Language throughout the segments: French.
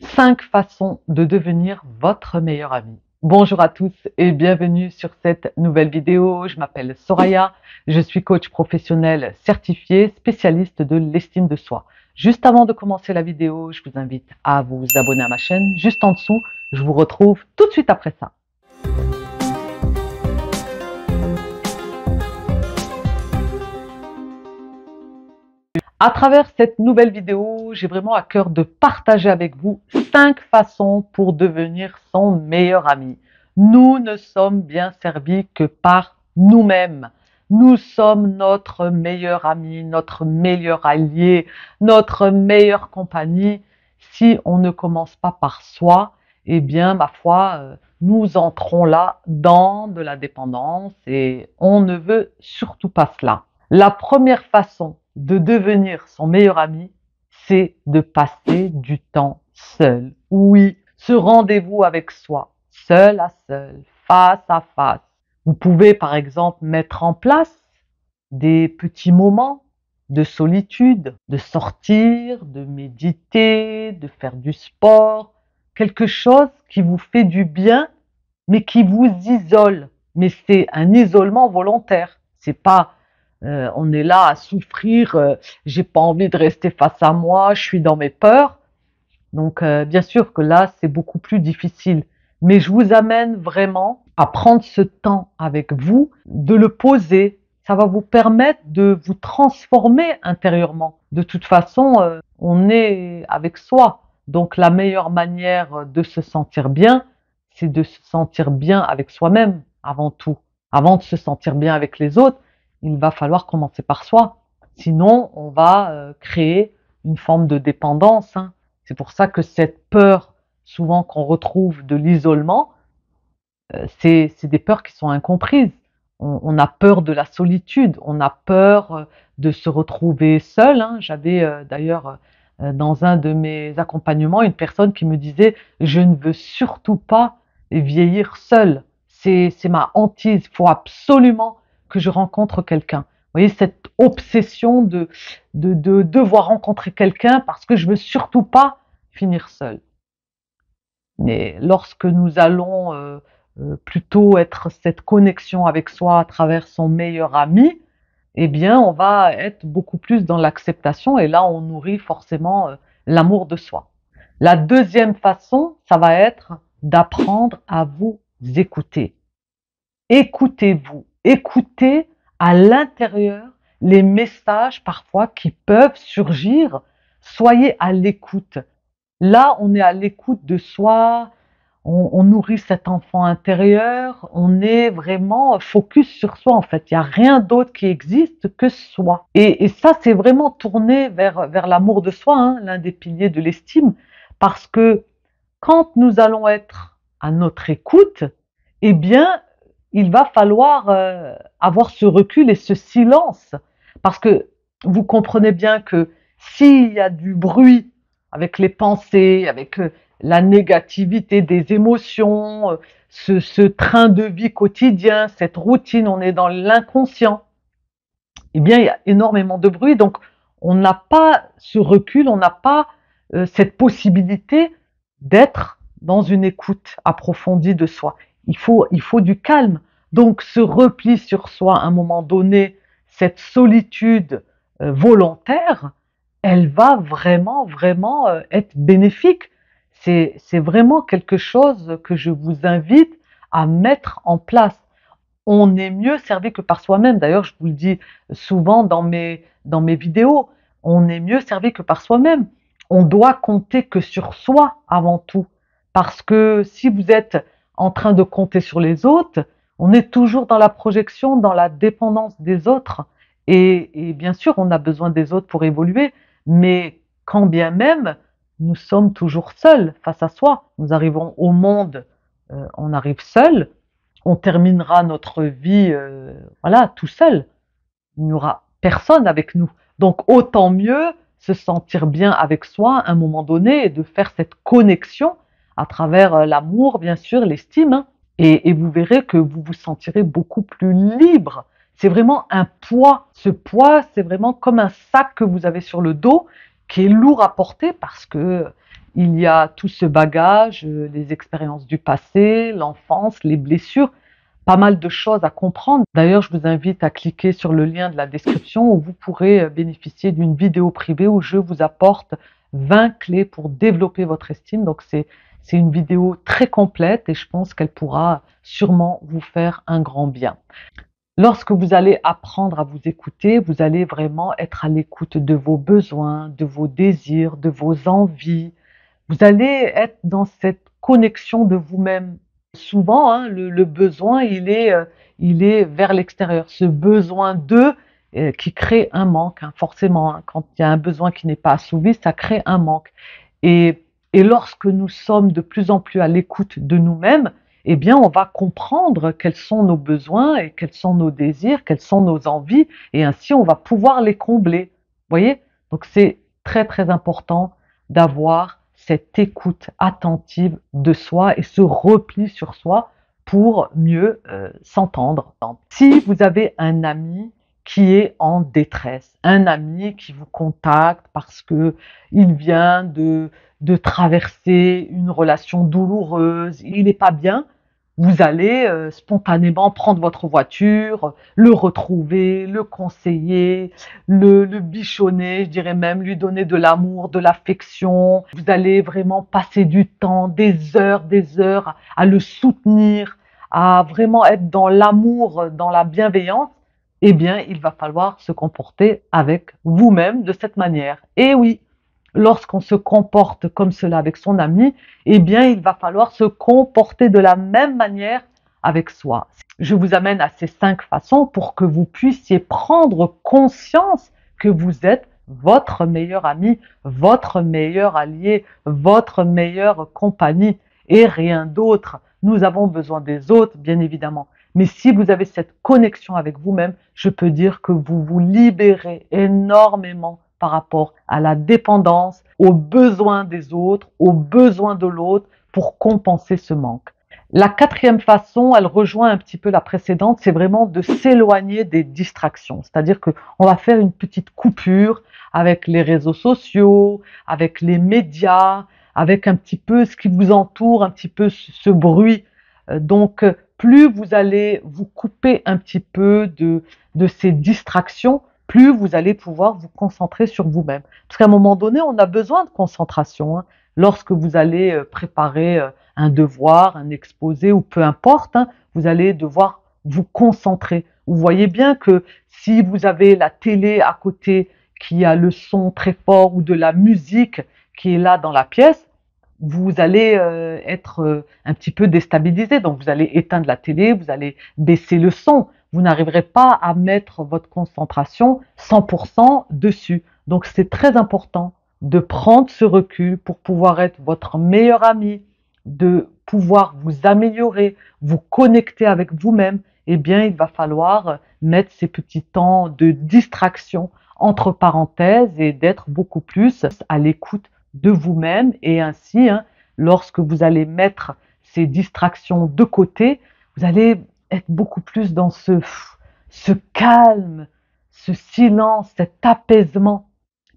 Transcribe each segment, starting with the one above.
5 façons de devenir votre meilleur ami. Bonjour à tous et bienvenue sur cette nouvelle vidéo. Je m'appelle Soraya, je suis coach professionnel certifié, spécialiste de l'estime de soi. Juste avant de commencer la vidéo, je vous invite à vous abonner à ma chaîne. Juste en dessous, je vous retrouve tout de suite après ça. À travers cette nouvelle vidéo, j'ai vraiment à cœur de partager avec vous 5 façons pour devenir son meilleur ami. Nous ne sommes bien servis que par nous-mêmes. Nous sommes notre meilleur ami, notre meilleur allié, notre meilleure compagnie. Si on ne commence pas par soi, eh bien, ma foi, nous entrons là dans de la dépendance et on ne veut surtout pas cela. La première façon de devenir son meilleur ami, c'est de passer du temps seul. Oui, ce rendez-vous avec soi, seul à seul, face à face. Vous pouvez par exemple mettre en place des petits moments de solitude, de sortir, de méditer, de faire du sport, quelque chose qui vous fait du bien, mais qui vous isole. Mais c'est un isolement volontaire. C'est pas on est là à souffrir, j'ai pas envie de rester face à moi, je suis dans mes peurs. Donc bien sûr que là, c'est beaucoup plus difficile. Mais je vous amène vraiment à prendre ce temps avec vous, de le poser. Ça va vous permettre de vous transformer intérieurement. De toute façon, on est avec soi. Donc la meilleure manière de se sentir bien, c'est de se sentir bien avec soi-même avant tout. Avant de se sentir bien avec les autres, il va falloir commencer par soi. Sinon, on va créer une forme de dépendance, hein. C'est pour ça que cette peur, souvent qu'on retrouve de l'isolement, c'est des peurs qui sont incomprises. On a peur de la solitude, on a peur de se retrouver seul, hein. J'avais d'ailleurs dans un de mes accompagnements une personne qui me disait « Je ne veux surtout pas vieillir seule. C'est ma hantise. Il faut absolument que je rencontre quelqu'un. » Vous voyez, cette obsession de devoir rencontrer quelqu'un parce que je veux surtout pas finir seule. Mais lorsque nous allons plutôt être cette connexion avec soi à travers son meilleur ami, eh bien, on va être beaucoup plus dans l'acceptation et là, on nourrit forcément l'amour de soi. La deuxième façon, ça va être d'apprendre à vous écouter. Écoutez-vous, écoutez à l'intérieur les messages parfois qui peuvent surgir. Soyez à l'écoute. Là, on est à l'écoute de soi, on nourrit cet enfant intérieur, on est vraiment focus sur soi en fait. Il n'y a rien d'autre qui existe que soi. Et ça, c'est vraiment tourné vers l'amour de soi, hein, l'un des piliers de l'estime, parce que quand nous allons être à notre écoute, eh bien, il va falloir avoir ce recul et ce silence. Parce que vous comprenez bien que s'il y a du bruit avec les pensées, avec la négativité des émotions, ce train de vie quotidien, cette routine, on est dans l'inconscient, eh bien, il y a énormément de bruit. Donc, on n'a pas ce recul, on n'a pas cette possibilité d'être dans une écoute approfondie de soi. Il faut du calme. Donc, ce repli sur soi, à un moment donné, cette solitude volontaire, elle va vraiment être bénéfique. C'est vraiment quelque chose que je vous invite à mettre en place. On est mieux servi que par soi-même. D'ailleurs, je vous le dis souvent dans mes vidéos, on est mieux servi que par soi-même. On doit compter que sur soi avant tout. Parce que si vous êtes en train de compter sur les autres, on est toujours dans la projection, dans la dépendance des autres. Et bien sûr, on a besoin des autres pour évoluer, mais quand bien même, nous sommes toujours seuls face à soi. Nous arrivons au monde, on arrive seul, on terminera notre vie voilà, tout seul. Il n'y aura personne avec nous. Donc autant mieux se sentir bien avec soi à un moment donné et de faire cette connexion à travers l'amour, bien sûr, l'estime, hein. Et vous verrez que vous vous sentirez beaucoup plus libre. C'est vraiment un poids. Ce poids, c'est vraiment comme un sac que vous avez sur le dos qui est lourd à porter parce que il y a tout ce bagage, les expériences du passé, l'enfance, les blessures, pas mal de choses à comprendre. D'ailleurs, je vous invite à cliquer sur le lien de la description où vous pourrez bénéficier d'une vidéo privée où je vous apporte 20 clés pour développer votre estime. Donc c'est une vidéo très complète et je pense qu'elle pourra sûrement vous faire un grand bien. Lorsque vous allez apprendre à vous écouter, vous allez vraiment être à l'écoute de vos besoins, de vos désirs, de vos envies. Vous allez être dans cette connexion de vous-même. Souvent, hein, le besoin, il est vers l'extérieur. Ce besoin d'eux qui crée un manque, hein, forcément. Hein. Quand il y a un besoin qui n'est pas assouvi, ça crée un manque. Et lorsque nous sommes de plus en plus à l'écoute de nous-mêmes, eh bien, on va comprendre quels sont nos besoins et quels sont nos désirs, quelles sont nos envies, et ainsi on va pouvoir les combler. Vous voyez? Donc c'est très très important d'avoir cette écoute attentive de soi et ce repli sur soi pour mieux s'entendre. Si vous avez un ami qui est en détresse, un ami qui vous contacte parce que il vient de traverser une relation douloureuse, il n'est pas bien, vous allez spontanément prendre votre voiture, le retrouver, le conseiller, le bichonner, je dirais même lui donner de l'amour, de l'affection. Vous allez vraiment passer du temps, des heures à le soutenir, à vraiment être dans l'amour, dans la bienveillance. Eh bien, il va falloir se comporter avec vous-même de cette manière. Et oui, lorsqu'on se comporte comme cela avec son ami, eh bien, il va falloir se comporter de la même manière avec soi. Je vous amène à ces 5 façons pour que vous puissiez prendre conscience que vous êtes votre meilleur ami, votre meilleur allié, votre meilleure compagnie et rien d'autre. Nous avons besoin des autres, bien évidemment. Mais si vous avez cette connexion avec vous-même, je peux dire que vous vous libérez énormément par rapport à la dépendance, aux besoins des autres, aux besoins de l'autre pour compenser ce manque. La 4e façon, elle rejoint un petit peu la précédente, c'est vraiment de s'éloigner des distractions. C'est-à-dire qu'on va faire une petite coupure avec les réseaux sociaux, avec les médias, avec un petit peu ce qui vous entoure, un petit peu ce bruit. Donc, plus vous allez vous couper un petit peu de ces distractions, plus vous allez pouvoir vous concentrer sur vous-même. Parce qu'à un moment donné, on a besoin de concentration. Hein. Lorsque vous allez préparer un devoir, un exposé ou peu importe, hein, vous allez devoir vous concentrer. Vous voyez bien que si vous avez la télé à côté qui a le son très fort ou de la musique qui est là dans la pièce, vous allez être un petit peu déstabilisé. Donc vous allez éteindre la télé, vous allez baisser le son. Vous n'arriverez pas à mettre votre concentration 100% dessus. Donc c'est très important de prendre ce recul pour pouvoir être votre meilleur ami, de pouvoir vous améliorer, vous connecter avec vous-même. Eh bien, il va falloir mettre ces petits temps de distraction entre parenthèses et d'être beaucoup plus à l'écoute de vous-même et ainsi, hein, lorsque vous allez mettre ces distractions de côté, vous allez être beaucoup plus dans ce calme, ce silence, cet apaisement.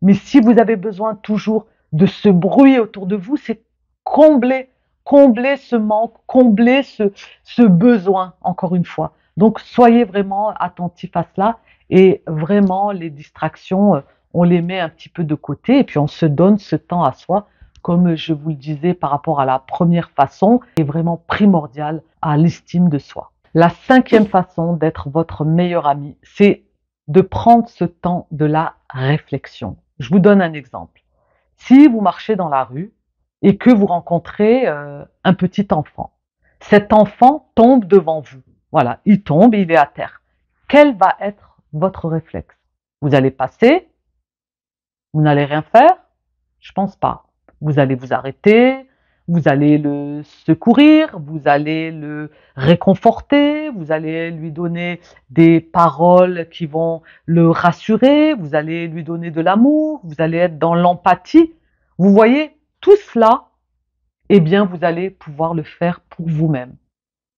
Mais si vous avez besoin toujours de ce bruit autour de vous, c'est combler ce manque, combler ce besoin, encore une fois. Donc, soyez vraiment attentifs à cela et vraiment les distractions, on les met un petit peu de côté et puis on se donne ce temps à soi. Comme je vous le disais par rapport à la première façon, est vraiment primordial à l'estime de soi. La 5e façon d'être votre meilleur ami, c'est de prendre ce temps de la réflexion. Je vous donne un exemple. Si vous marchez dans la rue et que vous rencontrez un petit enfant, cet enfant tombe devant vous. Voilà, il tombe, il est à terre. Quel va être votre réflexe? Vous allez passer? Vous n'allez rien faire? Je pense pas. Vous allez vous arrêter, vous allez le secourir, vous allez le réconforter, vous allez lui donner des paroles qui vont le rassurer, vous allez lui donner de l'amour, vous allez être dans l'empathie. Vous voyez, tout cela, eh bien, vous allez pouvoir le faire pour vous-même.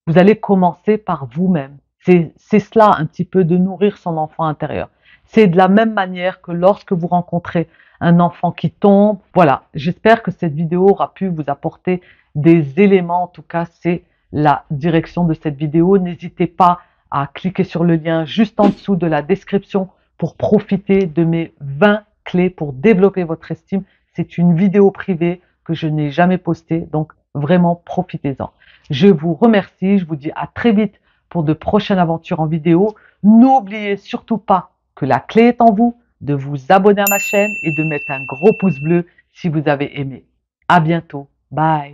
Vous allez commencer par vous-même. C'est cela un petit peu de nourrir son enfant intérieur. C'est de la même manière que lorsque vous rencontrez un enfant qui tombe. Voilà, j'espère que cette vidéo aura pu vous apporter des éléments. En tout cas, c'est la direction de cette vidéo. N'hésitez pas à cliquer sur le lien juste en dessous de la description pour profiter de mes 20 clés pour développer votre estime. C'est une vidéo privée que je n'ai jamais postée, donc vraiment profitez-en. Je vous remercie, je vous dis à très vite pour de prochaines aventures en vidéo. N'oubliez surtout pas que la clé est en vous, de vous abonner à ma chaîne et de mettre un gros pouce bleu si vous avez aimé. À bientôt. Bye.